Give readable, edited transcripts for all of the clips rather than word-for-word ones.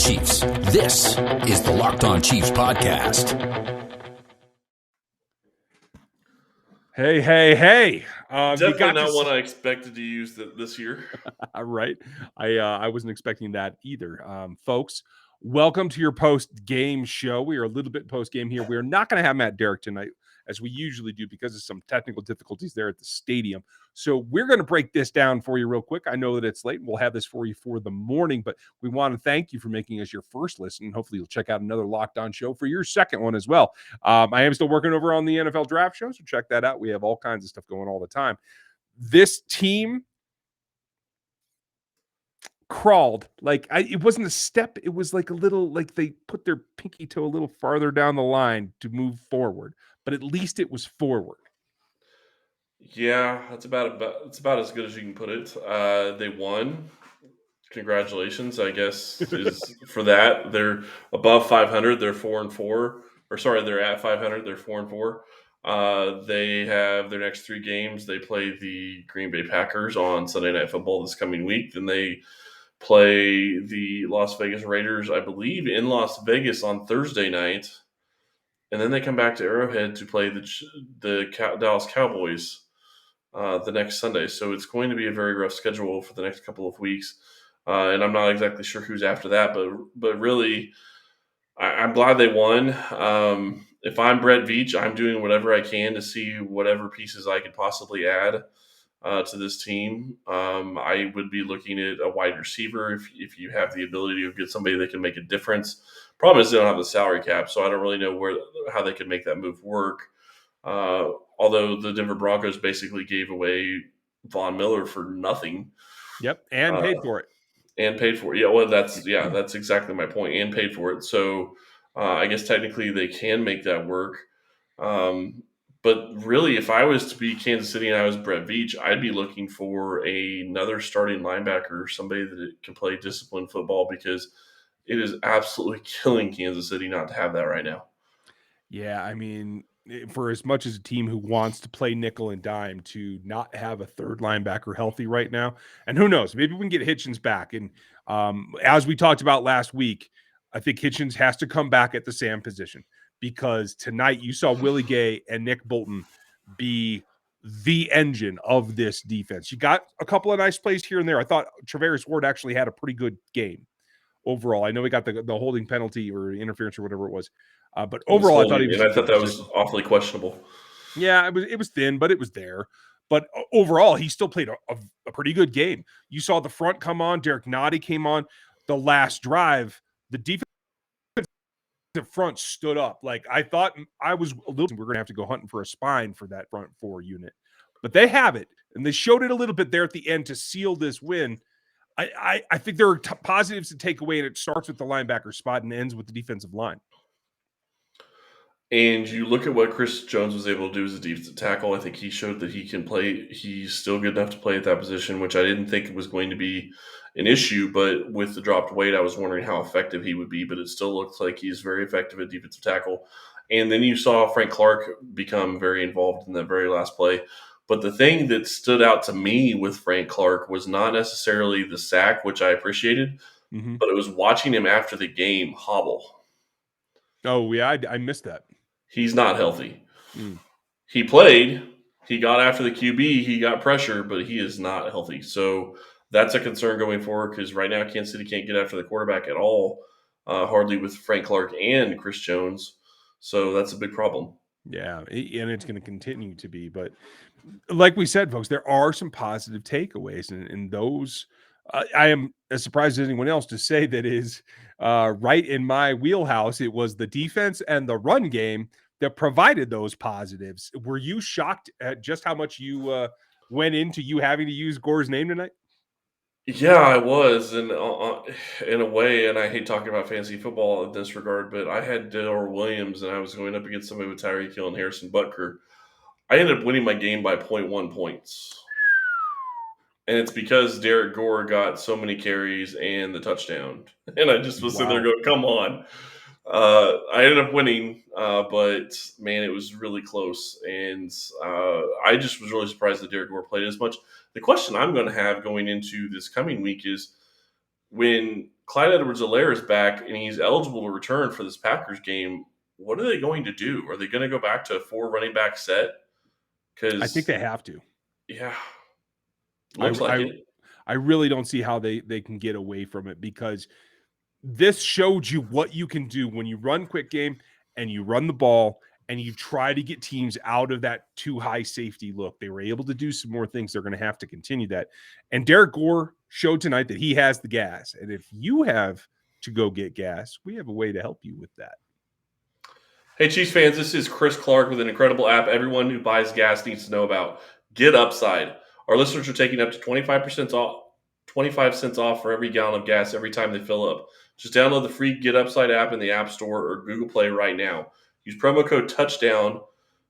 Chiefs. This is the Locked On Chiefs podcast. Hey. Definitely not one I expected to use this year. Right. I wasn't expecting that either. Folks, welcome to your post-game show. We are a little bit post-game here. We are not going to have Matt Derrick tonight, as we usually do, because of some technical difficulties there at the stadium. So we're going to break this down for you real quick. I know that it's late. We'll have this for you for the morning, but we want to thank you for making us your first listen. Hopefully you'll check out another Locked On show for your second one as well. I am still working over on the NFL draft show, so check that out. We have all kinds of stuff going all the time. This team crawled it wasn't a step, it was like a little, like they put their pinky toe a little farther down the line to move forward, but at least it was forward. Yeah, it's about as good as you can put it. They won. Congratulations, I guess, is for that. They're above 500. They're 4-4. Or sorry, they're at 500. They're 4-4. They have their next three games. They play the Green Bay Packers on Sunday Night Football this coming week. Then they play the Las Vegas Raiders, I believe, in Las Vegas on Thursday night. And then they come back to Arrowhead to play the Dallas Cowboys the next Sunday. So it's going to be a very rough schedule for the next couple of weeks. And I'm not exactly sure who's after that, but really, I'm glad they won. If I'm Brett Veach, I'm doing whatever I can to see whatever pieces I could possibly add to this team. I would be looking at a wide receiver if you have the ability to get somebody that can make a difference. Problem is they don't have the salary cap, so I don't really know how they could make that move work. Although the Denver Broncos basically gave away Von Miller for nothing. Yep, and paid for it. Yeah, well, that's exactly my point. And paid for it. So I guess technically they can make that work. But really, if I was to be Kansas City and I was Brett Veach, I'd be looking for another starting linebacker, somebody that can play disciplined football, because it is absolutely killing Kansas City not to have that right now. Yeah, I mean, for as much as a team who wants to play nickel and dime, to not have a third linebacker healthy right now, and who knows, maybe we can get Hitchens back. And as we talked about last week, I think Hitchens has to come back at the Sam position, because tonight you saw Willie Gay and Nick Bolton be the engine of this defense. You got a couple of nice plays here and there. I thought Travaris Ward actually had a pretty good game overall. I know he got the holding penalty or interference or whatever it was. But overall, I thought that was awfully questionable. Yeah, it was thin, but it was there. But overall, he still played a pretty good game. You saw the front come on. Derek Nottie came on. The last drive, the defense front stood up. Like, I thought I was a little, we're going to have to go hunting for a spine for that front four unit. But they have it, and they showed it a little bit there at the end to seal this win. I think there are positives to take away, and it starts with the linebacker spot and ends with the defensive line. And you look at what Chris Jones was able to do as a defensive tackle. I think he showed that he can play. He's still good enough to play at that position, which I didn't think was going to be an issue. But with the dropped weight, I was wondering how effective he would be. But it still looks like he's very effective at defensive tackle. And then you saw Frank Clark become very involved in that very last play. But the thing that stood out to me with Frank Clark was not necessarily the sack, which I appreciated, but it was watching him after the game hobble. Oh, yeah, I missed that. He's not healthy. He played. He got after the QB. He got pressure, but he is not healthy. So that's a concern going forward, because right now Kansas City can't get after the quarterback at all, hardly with Frank Clark and Chris Jones. So that's a big problem. Yeah, and it's going to continue to be. But like we said, folks, there are some positive takeaways, and those I am as surprised as anyone else to say that is right in my wheelhouse. It was the defense and the run game that provided those positives. Were you shocked at just how much you went into you having to use Gore's name tonight? Yeah, I was, and in a way, and I hate talking about fantasy football in this regard, but I had Delor Williams, and I was going up against somebody with Tyreek Hill and Harrison Butker. I ended up winning my game by 0.1 points. And it's because Derek Gore got so many carries and the touchdown. And I just was sitting there going, come on. I ended up winning, but, man, it was really close. And I just was really surprised that Derek Gore played as much. The question I'm going to have going into this coming week is, when Clyde Edwards-Helaire is back and he's eligible to return for this Packers game. What are they going to do? Are they going to go back to a 4 running back set? I think Because they have to. yeah, I, looks like I, it. I really don't see how they can get away from it, because this showed you what you can do when you run quick game and you run the ball and you try to get teams out of that too high safety look. They were able to do some more things. They're going to have to continue that. And Derek Gore showed tonight that he has the gas. And if you have to go get gas, we have a way to help you with that. Hey, Chiefs fans, this is Chris Clark with an incredible app everyone who buys gas needs to know about. Get Upside. Our listeners are taking up to 25 cents off for every gallon of gas every time they fill up. Just download the free Get Upside app in the App Store or Google Play right now. Use promo code TOUCHDOWN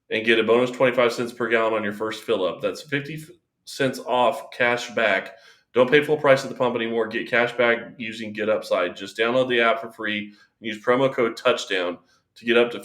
and get a bonus 25 cents per gallon on your first fill up. That's 50 cents off cash back. Don't pay full price at the pump anymore. Get cash back using Get Upside. Just download the app for free and use promo code TOUCHDOWN to get up to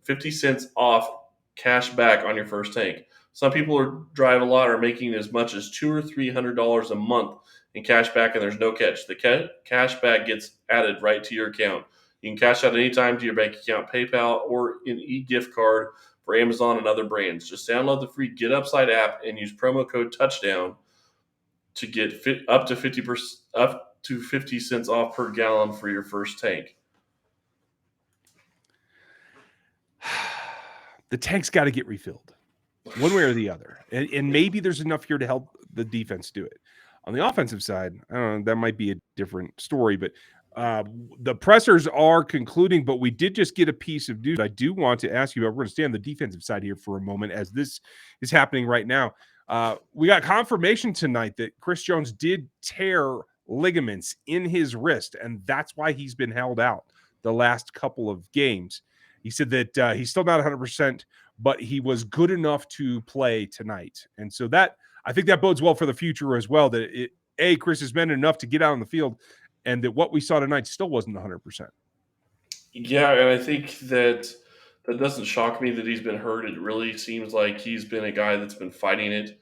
50 cents off cash back on your first tank. Some people who drive a lot are making as much as $200 or $300 a month in cash back, and there's no catch. The cash back gets added right to your account. You can cash out anytime to your bank account, PayPal, or an e-gift card for Amazon and other brands. Just download the free Get Upside app and use promo code TOUCHDOWN to get up to 50 cents off per gallon for your first tank. The tank's got to get refilled one way or the other. And maybe there's enough here to help the defense do it. On the offensive side, I don't know, that might be a different story, but the pressers are concluding, but we did just get a piece of news I do want to ask you about. We're going to stay on the defensive side here for a moment as this is happening right now. We got confirmation tonight that Chris Jones did tear ligaments in his wrist, and that's why he's been held out the last couple of games. He said that he's still not 100%, but he was good enough to play tonight. And so that, I think that bodes well for the future as well, that Chris has been enough to get out on the field, and that what we saw tonight still wasn't 100%. Yeah, and I think that doesn't shock me that he's been hurt. It really seems like he's been a guy that's been fighting it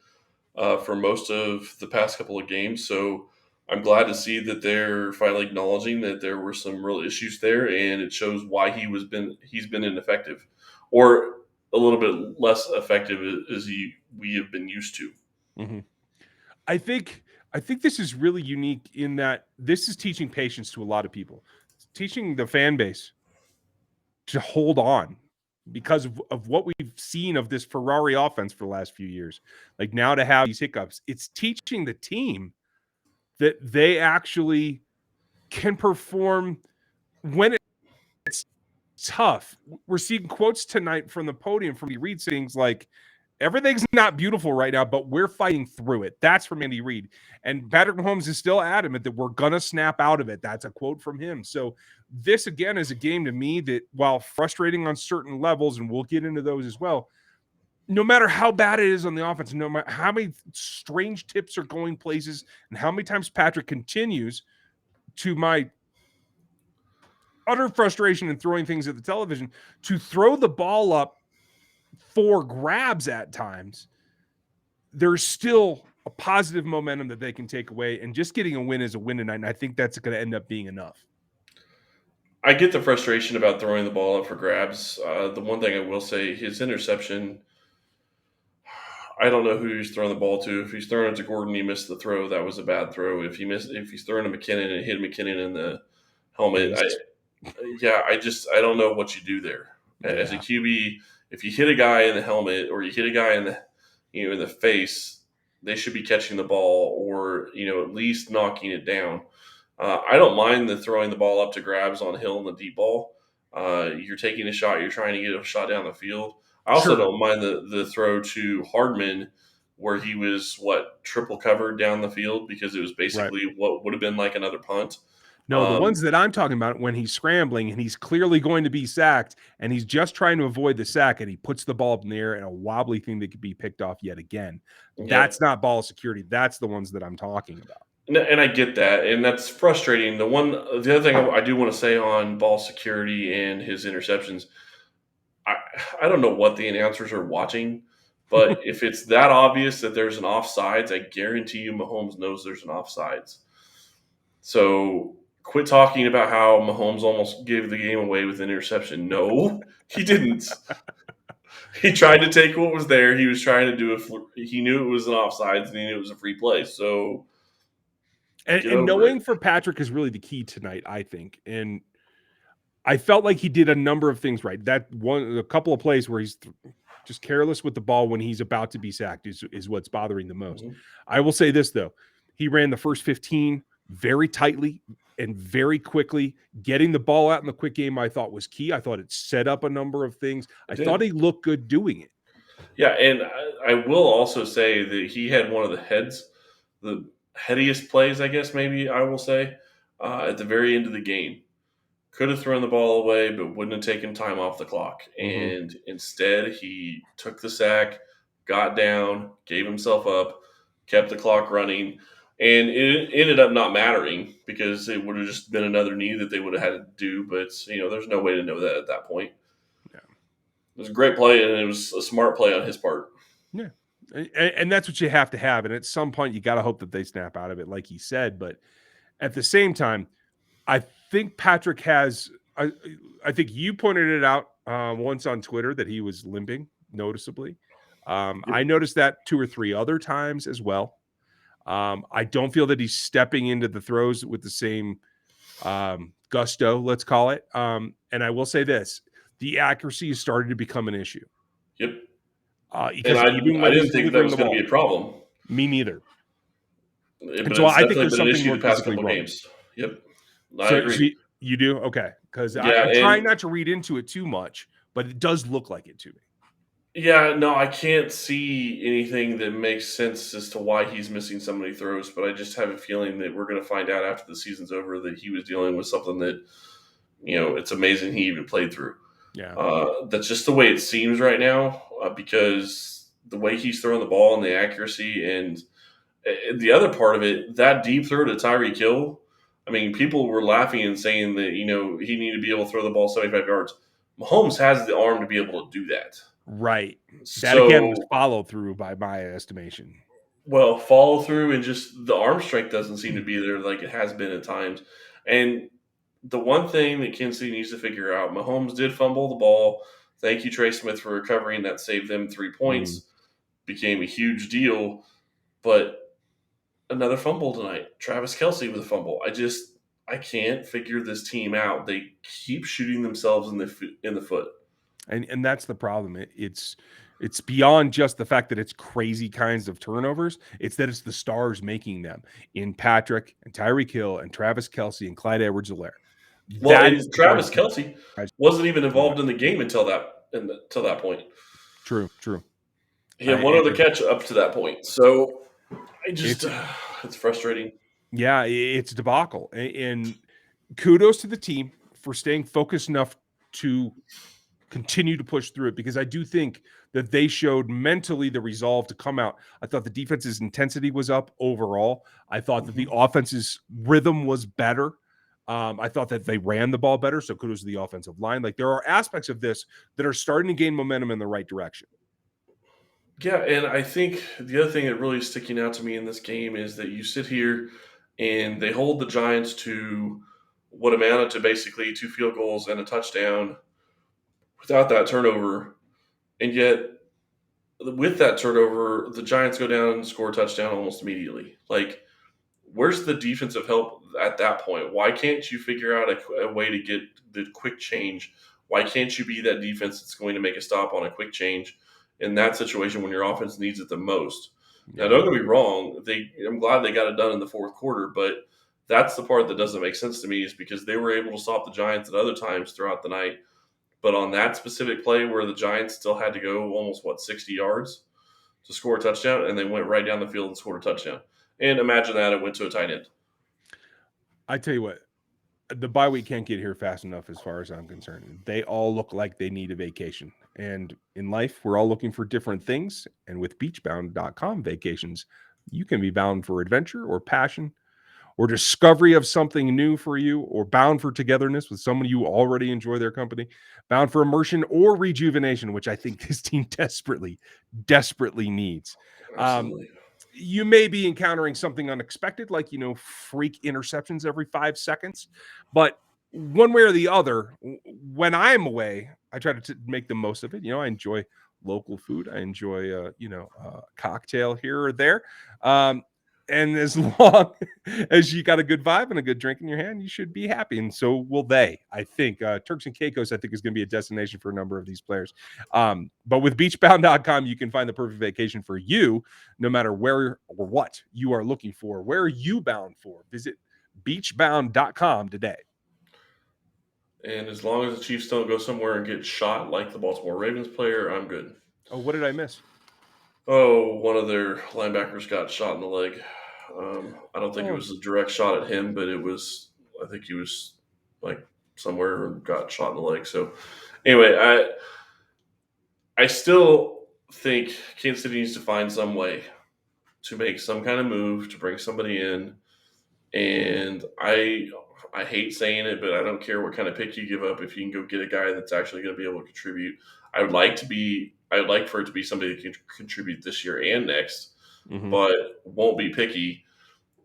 for most of the past couple of games. So I'm glad to see that they're finally acknowledging that there were some real issues there, and it shows why he's been ineffective, or a little bit less effective as we have been used to. Mm-hmm. I think this is really unique in that this is teaching patience to a lot of people. It's teaching the fan base to hold on because of what we've seen of this Ferrari offense for the last few years. Like, now to have these hiccups, it's teaching the team that they actually can perform when it's tough. We're seeing quotes tonight from the podium from Andy Reid saying things like, everything's not beautiful right now, but we're fighting through it. That's from Andy Reid. And Patrick Mahomes is still adamant that we're going to snap out of it. That's a quote from him. So this, again, is a game to me that, while frustrating on certain levels, and we'll get into those as well, no matter how bad it is on the offense, no matter how many strange tips are going places and how many times Patrick continues, to my utter frustration in throwing things at the television, to throw the ball up for grabs at times, there's still a positive momentum that they can take away, and just getting a win is a win tonight, and I think that's going to end up being enough. I get the frustration about throwing the ball up for grabs. The one thing I will say, his interception, I don't know who he's throwing the ball to. If he's throwing it to Gordon, he missed the throw. That was a bad throw. If he's throwing to McKinnon and hit McKinnon in the helmet, I don't know what you do there. Yeah. As a QB, if you hit a guy in the helmet or you hit a guy in the in the face, they should be catching the ball, or at least knocking it down. I don't mind the throwing the ball up to grabs on Hill in the deep ball. You're taking a shot. You're trying to get a shot down the field. I also don't mind the throw to Hardman where he was, triple covered down the field, because it was basically what would have been like another punt. No, the ones that I'm talking about, when he's scrambling and he's clearly going to be sacked and he's just trying to avoid the sack and he puts the ball up in the air and a wobbly thing that could be picked off yet again. That's not ball security. That's the ones that I'm talking about. And I get that, and that's frustrating. The other thing I do want to say on ball security and his interceptions, I don't know what the announcers are watching, but if it's that obvious that there's an offsides, I guarantee you Mahomes knows there's an offsides. So quit talking about how Mahomes almost gave the game away with an interception. No, he didn't. He tried to take what was there. He was trying to do he knew it was an offsides and he knew it was a free play. So get And over it. knowing for Patrick is really the key tonight, I think. And I felt like he did a number of things right. A couple of plays where he's just careless with the ball when he's about to be sacked is what's bothering the most. Mm-hmm. I will say this, though. He ran the first 15 very tightly and very quickly. Getting the ball out in the quick game, I thought, was key. I thought it set up a number of things. I thought he looked good doing it. Yeah, and I will also say that he had one of the headiest plays, I guess maybe I will say, at the very end of the game. Could have thrown the ball away, but wouldn't have taken time off the clock. And instead, he took the sack, got down, gave himself up, kept the clock running, and it ended up not mattering because it would have just been another knee that they would have had to do. But there's no way to know that at that point. Yeah. It was a great play, and it was a smart play on his part. Yeah, and that's what you have to have. And at some point, you got to hope that they snap out of it, like he said. But at the same time, I think Patrick has. I think you pointed it out once on Twitter that he was limping noticeably. I noticed that 2 or 3 other times as well. I don't feel that he's stepping into the throws with the same gusto, let's call it. And I will say this: the accuracy has started to become an issue. Yep. Because And even I when didn't he's think that delivering was the going ball, to be a problem. me neither. But And it's so I think definitely there's been an something issue more the past physically couple wrong. games. Yep. I So agree. you do? Okay. Because Yeah, I'm trying not to read into it too much, but it does look like it to me. Yeah, no, I can't see anything that makes sense as to why he's missing so many throws, but I just have a feeling that we're going to find out after the season's over that he was dealing with something that, it's amazing he even played through. Yeah. That's just the way it seems right now because the way he's throwing the ball and the accuracy and the other part of it, that deep throw to Tyreek Hill, I mean, people were laughing and saying that, he needed to be able to throw the ball 75 yards. Mahomes has the arm to be able to do that. Right. That again was So, follow through by my estimation. well, follow through and just the arm strength doesn't seem to be there like it has been at times. And the one thing that Kinsey needs to figure out, Mahomes did fumble the ball. Thank you, Trey Smith, for recovering. That saved them 3 points. Became a huge deal. But another fumble tonight. Travis Kelce with a fumble. I can't figure this team out. They keep shooting themselves in the foot. And that's the problem. It's beyond just the fact that it's crazy kinds of turnovers. It's that it's the stars making them in Patrick and Tyreek Hill and Travis Kelce and Clyde Edwards-Helaire. Well, That and is the Travis part Kelce wasn't even involved in the game until that point. True. He had one other catch up to that point. So it's frustrating. Yeah, it's a debacle. And kudos to the team for staying focused enough to continue to push through it, because I do think that they showed mentally the resolve to come out. I thought the defense's intensity was up overall. I thought that the offense's rhythm was better. I thought that they ran the ball better. So kudos to the offensive line. Like, there are aspects of this that are starting to gain momentum in the right direction. Yeah, and I think the other thing that really is sticking out to me in this game is that you sit here and they hold the Giants to what amounted to basically 2 field goals and a touchdown without that turnover. And yet, with that turnover, the Giants go down and score a touchdown almost immediately. Like, where's the defensive help at that point? Why can't you figure out a way to get the quick change? Why can't you be that defense that's going to make a stop on a quick change in that situation when your offense needs it the most? Yeah. Now, don't get me wrong. I'm glad they got it done in the fourth quarter, but that's the part that doesn't make sense to me, is because they were able to stop the Giants at other times throughout the night. But on that specific play where the Giants still had to go almost, 60 yards to score a touchdown, and they went right down the field and scored a touchdown. And imagine that it went to a tight end. I tell you what, the bye week can't get here fast enough as far as I'm concerned. They all look like they need a vacation. And in life, we're all looking for different things. And with beachbound.com vacations, you can be bound for adventure or passion or discovery of something new for you, or bound for togetherness with someone you already enjoy their company, bound for immersion or rejuvenation, which I think this team desperately needs. Absolutely. you may be encountering something unexpected, like, freak interceptions every 5 seconds. But one way or the other, when I'm away, I try to make the most of it. I enjoy local food. I enjoy, a cocktail here or there. And as long as you got a good vibe and a good drink in your hand, you should be happy. And so will they, I think. Turks and Caicos, I think, is going to be a destination for a number of these players. But with beachbound.com, you can find the perfect vacation for you, no matter where or what you are looking for. Where are you bound for? Visit beachbound.com today. And as long as the Chiefs don't go somewhere and get shot like the Baltimore Ravens player, I'm good. Oh, what did I miss? Oh, one of their linebackers got shot in the leg. I don't think it was a direct shot at him, but I think he was like somewhere and got shot in the leg. So anyway, I still think Kansas City needs to find some way to make some kind of move to bring somebody in. And I hate saying it, but I don't care what kind of pick you give up if you can go get a guy that's actually going to be able to contribute. I would like for it to be somebody that can contribute this year and next, but won't be picky,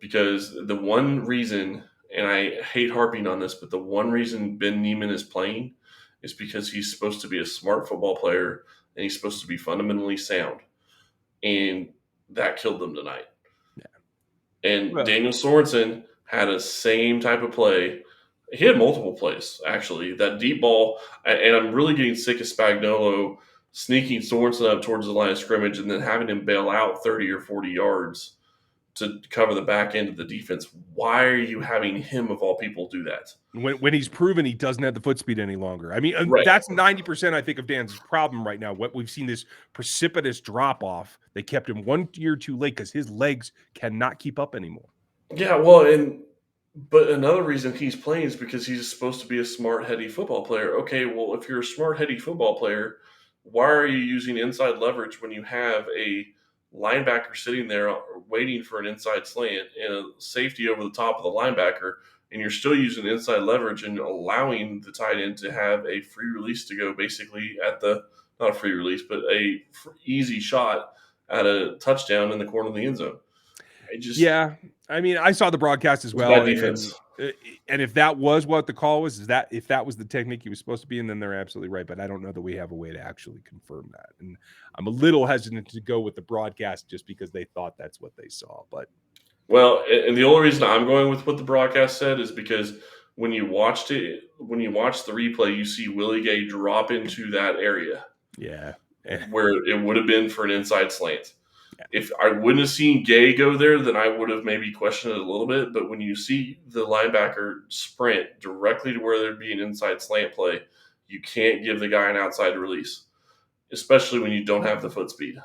because the one reason, and I hate harping on this, but the one reason Ben Neiman is playing is because he's supposed to be a smart football player and he's supposed to be fundamentally sound. And that killed them tonight. Yeah. And Daniel Sorensen had a same type of play. He had multiple plays, actually. That deep ball, and I'm really getting sick of Spagnuolo sneaking Sorensen up towards the line of scrimmage and then having him bail out 30 or 40 yards to cover the back end of the defense. Why are you having him, of all people, do that? When he's proven he doesn't have the foot speed any longer. I mean, That's 90%, I think, of Dan's problem right now. What we've seen, this precipitous drop-off. They kept him 1 year too late because his legs cannot keep up anymore. Yeah, well, but another reason he's playing is because he's supposed to be a smart, heady football player. Okay, well, if you're a smart, heady football player, why are you using inside leverage when you have a linebacker sitting there waiting for an inside slant and a safety over the top of the linebacker, and you're still using inside leverage and allowing the tight end to have a free release to go basically at not a free release, but a easy shot at a touchdown in the corner of the end zone? I mean, I saw the broadcast as well. And if that was what the call was, if that was the technique he was supposed to be in, then they're absolutely right. But I don't know that we have a way to actually confirm that. And I'm a little hesitant to go with the broadcast just because they thought that's what they saw. But and the only reason I'm going with what the broadcast said is because when you watch the replay, you see Willie Gay drop into that area. Yeah. Where it would have been for an inside slant. If I wouldn't have seen Gay go there, then I would have maybe questioned it a little bit. But when you see the linebacker sprint directly to where there'd be an inside slant play, you can't give the guy an outside release, especially when you don't have the foot speed.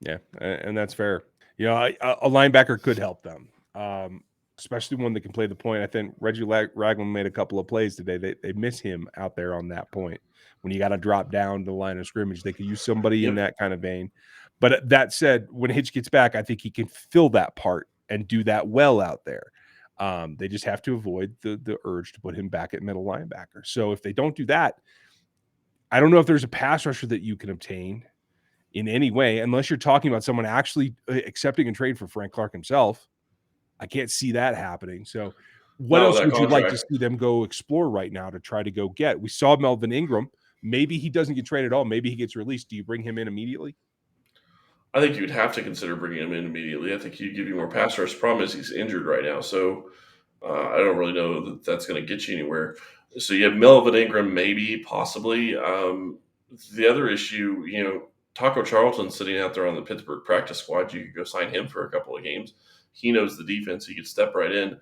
Yeah, and that's fair. A linebacker could help them, especially one that can play the point. I think Reggie Ragland made a couple of plays today. They miss him out there on that point. When you got to drop down the line of scrimmage, they could use somebody in that kind of vein. But that said, when Hitch gets back, I think he can fill that part and do that well out there. They just have to avoid the urge to put him back at middle linebacker. So if they don't do that, I don't know if there's a pass rusher that you can obtain in any way, unless you're talking about someone actually accepting a trade for Frank Clark himself. I can't see that happening. So what else would you like to see them go explore right now to try to go get? We saw Melvin Ingram. Maybe he doesn't get traded at all. Maybe he gets released. Do you bring him in immediately? I think you'd have to consider bringing him in immediately. I think he'd give you more pass rush. Problem is he's injured right now, so I don't really know that that's going to get you anywhere. So you have Melvin Ingram, maybe, possibly. The other issue, Taco Charlton's sitting out there on the Pittsburgh practice squad. You could go sign him for a couple of games. He knows the defense. He could step right in.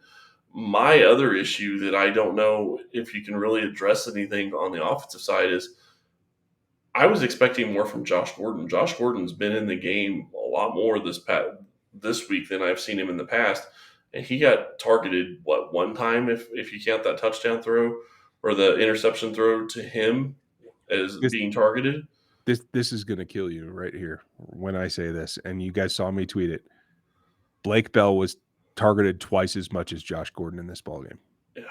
My other issue that I don't know if you can really address anything on the offensive side is I was expecting more from Josh Gordon. Josh Gordon's been in the game a lot more this week than I've seen him in the past. And he got targeted, one time, if you count that touchdown throw or the interception throw to him as being targeted? This is going to kill you right here when I say this, and you guys saw me tweet it. Blake Bell was targeted twice as much as Josh Gordon in this ballgame. Yeah.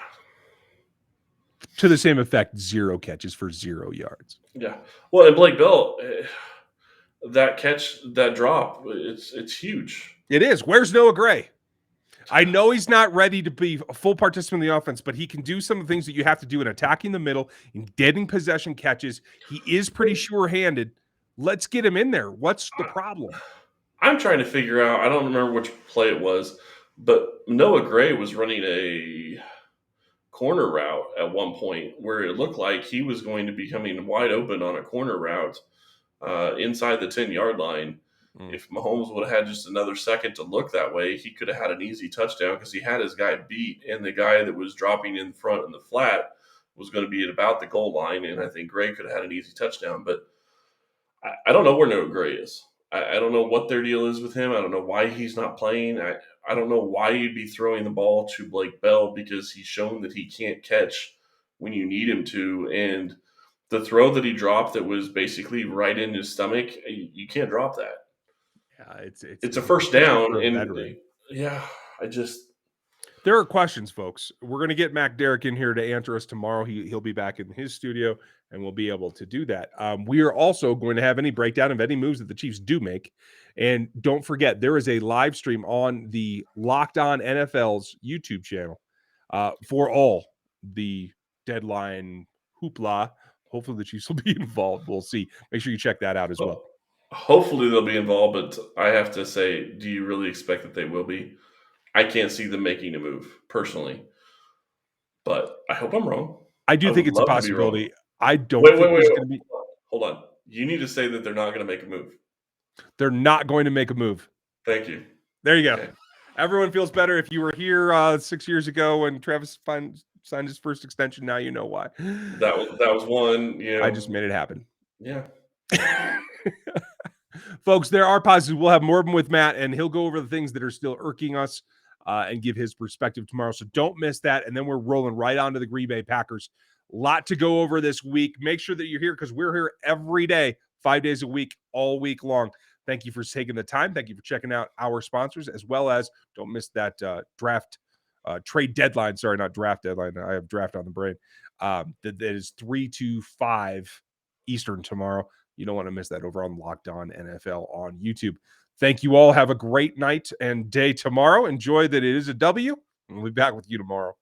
To the same effect, 0 catches for 0 yards. Yeah. Well, and Blake Bell, that catch, that drop, it's huge. It is. Where's Noah Gray? I know he's not ready to be a full participant in the offense, but he can do some of the things that you have to do in attacking the middle, in getting possession catches. He is pretty sure-handed. Let's get him in there. What's the problem? I'm trying to figure out, I don't remember which play it was, but Noah Gray was running a corner route at one point where it looked like he was going to be coming wide open on a corner route inside the 10-yard line. If Mahomes would have had just another second to look that way, he could have had an easy touchdown because he had his guy beat, and the guy that was dropping in front in the flat was going to be at about the goal line, and I think Gray could have had an easy touchdown. But I don't know where Noah Gray is. I don't know what their deal is with him. I don't know why he's not playing. I don't know why you'd be throwing the ball to Blake Bell because he's shown that he can't catch when you need him to. And the throw that he dropped that was basically right in his stomach, you can't drop that. Yeah, It's a first down. And veteran. yeah, There are questions, folks. We're going to get Mac Derrick in here to answer us tomorrow. He'll be back in his studio, and we'll be able to do that. We are also going to have any breakdown of any moves that the Chiefs do make. And don't forget, there is a live stream on the Locked On NFL's YouTube channel for all the deadline hoopla. Hopefully the Chiefs will be involved. We'll see. Make sure you check that out as well. Hopefully they'll be involved, but I have to say, do you really expect that they will be? I can't see them making a move personally, but I hope I'm wrong. I do think it's a possibility. I don't think there's going to be. Hold on. You need to say that they're not going to make a move. They're not going to make a move. Thank you. There you go. Okay. Everyone feels better. If you were here 6 years ago when Travis signed his first extension, now you know why. That was one. You know, I just made it happen. Yeah. Folks, there are positives. We'll have more of them with Matt, and he'll go over the things that are still irking us and give his perspective tomorrow. So don't miss that. And then we're rolling right on to the Green Bay Packers. A lot to go over this week. Make sure that you're here because we're here every day, 5 days a week, all week long. Thank you for taking the time. Thank you for checking out our sponsors, as well as don't miss that trade deadline. Sorry, not draft deadline. I have draft on the brain. That is 3 to 5 Eastern tomorrow. You don't want to miss that over on Locked On NFL on YouTube. Thank you all. Have a great night and day tomorrow. Enjoy that it is a W. We'll be back with you tomorrow.